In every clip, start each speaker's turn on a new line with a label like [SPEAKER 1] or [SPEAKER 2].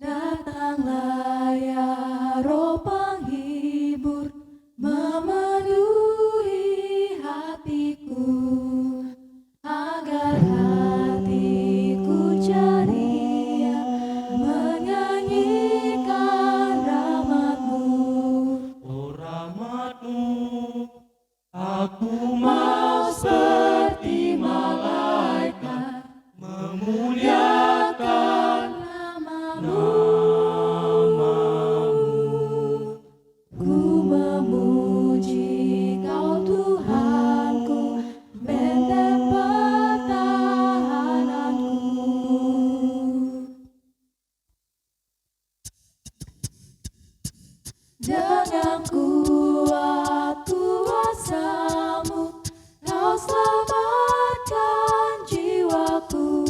[SPEAKER 1] Datanglah ya Roh penghibur, memenuhi hatiku, agar hatiku ceria menyanyikan rahmat-Mu.
[SPEAKER 2] Oh rahmat-Mu, aku
[SPEAKER 1] Mau seperti malaikat
[SPEAKER 2] memuliakan
[SPEAKER 1] nama-Mu.
[SPEAKER 2] nama-Mu.
[SPEAKER 1] Ku memuji Kau Tuhanku, benteng pertahananku. Dengan kuat kuasa-Mu, Kau selamatkan jiwaku.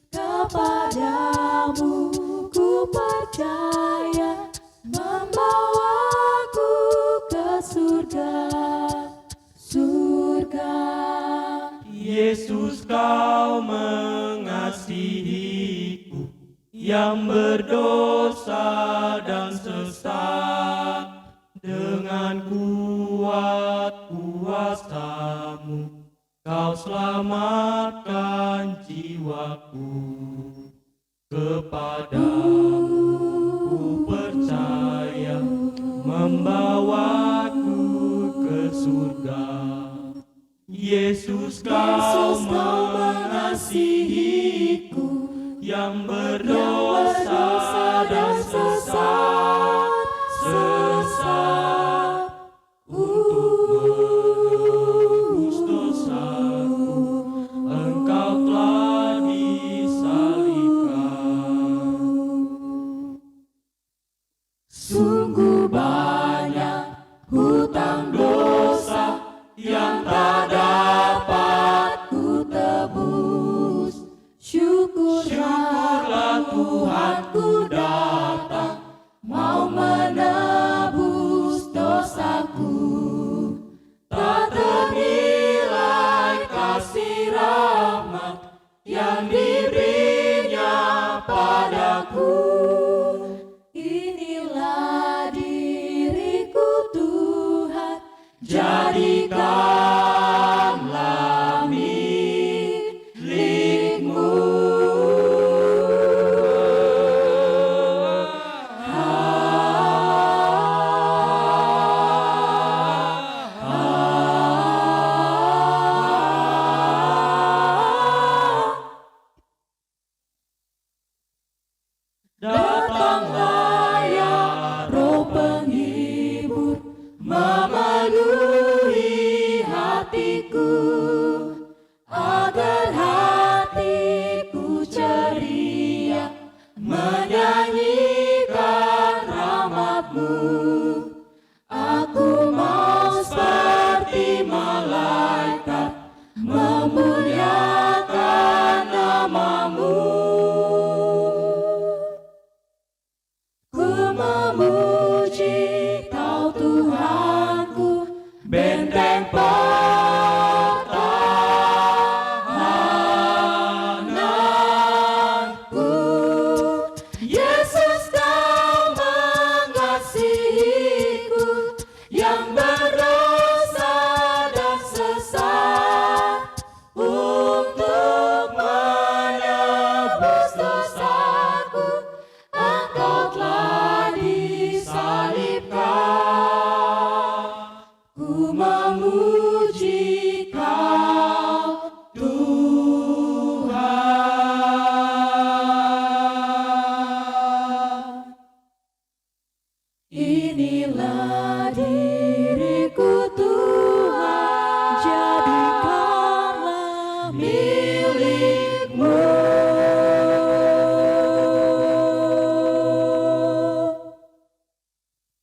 [SPEAKER 1] Kepadamu ku percaya, membawaku ke surga, surga.
[SPEAKER 2] Yesus, Kau mengasihiku yang berdosa dan sesat. Dengan kuat kuasa-Mu, Kau selamatkan jiwaku. Kepadamu ku percaya, membawaku ke surga. Yesus, Kau mengasihiku yang berdosa dan sesat.